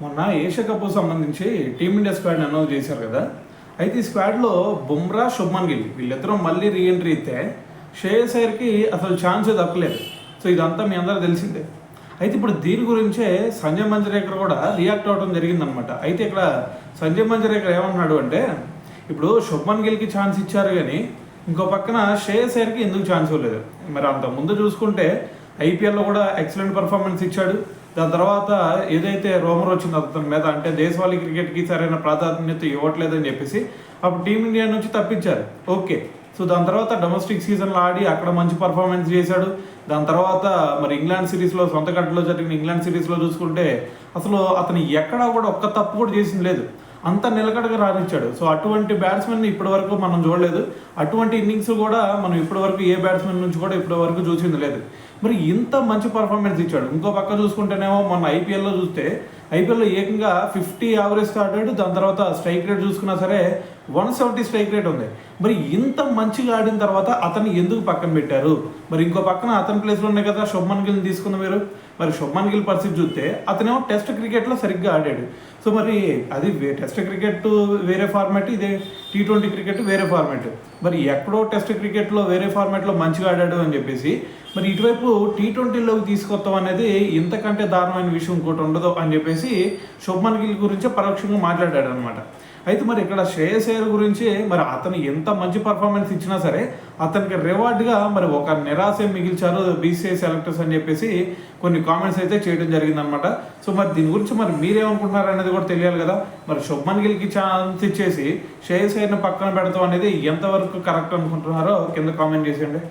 మొన్న Asia cup సంబంధించి team India squad announce చేశారు కదా. అయితే ఈ స్క్వాడ్లో బుమ్రా, శుభ్మన్ గిల్ వీళ్ళిద్దరూ మళ్ళీ రీఎంట్రీ ఇస్తే శ్రేయస్ అయ్యర్కి అసలు ఛాన్సే దక్కలేదు. సో ఇదంతా మీ అందరూ తెలిసిందే. అయితే ఇప్పుడు దీని గురించే సంజయ్ మంజరేకర్ కూడా రియాక్ట్ అవ్వడం జరిగిందనమాట. అయితే ఇక్కడ సంజయ్ మంజరేకర్ ఏమన్నాడు అంటే, ఇప్పుడు శుభ్మన్ గిల్కి ఛాన్స్ ఇచ్చారు కానీ ఇంకో పక్కన శ్రేయస్ అయ్యర్కి ఎందుకు ఛాన్స్ ఇవ్వలేదు. మరి అంత ముందు చూసుకుంటే ఐపీఎల్లో కూడా ఎక్సలెంట్ పర్ఫార్మెన్స్ ఇచ్చాడు. దాని తర్వాత ఏదైతే రోమర్ వచ్చిందో అతని మీద, అంటే దేశవాళీ క్రికెట్కి సరైన ప్రాధాన్యత ఇవ్వట్లేదని చెప్పేసి అప్పుడు టీమిండియా నుంచి తప్పించారు. ఓకే, సో దాని తర్వాత డొమెస్టిక్ సీజన్లో ఆడి అక్కడ మంచి పర్ఫార్మెన్స్ చేశాడు. దాని తర్వాత మరి ఇంగ్లాండ్ సిరీస్లో, సొంత గడ్డలో జరిగిన ఇంగ్లాండ్ సిరీస్లో చూసుకుంటే అసలు అతను ఎక్కడా కూడా ఒక్క తప్పు కూడా చేసింది లేదు, అంత నిలకడగా రానిచ్చాడు. సో అటువంటి బ్యాట్స్మెన్ ఇప్పటి వరకు మనం చూడలేదు. అటువంటి ఇన్నింగ్స్ కూడా మనం ఇప్పటి వరకు ఏ బ్యాట్స్మెన్ నుంచి కూడా ఇప్పటి వరకు చూసింది లేదు. మరి ఇంత మంచి పర్ఫార్మెన్స్ ఇచ్చాడు. ఇంకో పక్క చూసుకుంటేనేమో మొన్న ఐపీఎల్లో చూస్తే ఐపీఎల్లో ఏకంగా 50 యావరేజ్తో ఆడాడు. దాని తర్వాత స్ట్రైక్ రేట్ చూసుకున్నా సరే 170 స్ట్రైక్ రేట్ ఉంది. మరి ఇంత మంచిగా ఆడిన తర్వాత అతన్ని ఎందుకు పక్కన పెట్టారు? మరి ఇంకో పక్కన అతని ప్లేస్లో ఉన్నాయి కదా శుభ్మన్ గిల్ని తీసుకుంది మీరు. మరి శుభ్మన్ గిల్ పరిస్థితి చూస్తే అతనేమో టెస్ట్ క్రికెట్లో సరిగ్గా ఆడాడు. సో మరి అది టెస్ట్ క్రికెట్ వేరే ఫార్మాట్, ఇదే T20 క్రికెట్ వేరే ఫార్మాట్. మరి ఎక్కడో టెస్ట్ క్రికెట్లో వేరే ఫార్మాట్లో మంచిగా ఆడాడు అని చెప్పేసి మరి ఇటువైపు T20లోకి తీసుకొస్తాం అనేది ఇంతకంటే దారుణమైన విషయం ఇంకోటి ఉండదు అని చెప్పేసి శుభ్మన్ గిల్ గురించి పరోక్షంగా మాట్లాడాడు అనమాట. అయితే మరి ఇక్కడ శ్రేయస్ అయ్యర్ గురించి మరి అతను ఎంత మంచి పర్ఫార్మెన్స్ ఇచ్చినా సరే అతనికి రివార్డ్గా మరి ఒక నిరాశ మిగిల్చారు బీసీఐ సెలెక్టర్స్ అని చెప్పేసి కొన్ని కామెంట్స్ అయితే చేయడం జరిగిందనమాట. సో మరి దీని గురించి మరి మీరేమనుకుంటున్నారు అనేది కూడా తెలియాలి కదా. మరి శుభ్మన్ గిల్కి ఛాన్స్ ఇచ్చేసి శ్రేయస్ అయ్యర్ని పక్కన పెడతాం అనేది ఎంతవరకు కరెక్ట్ అనుకుంటున్నారో కింద కామెంట్ చేసేయండి.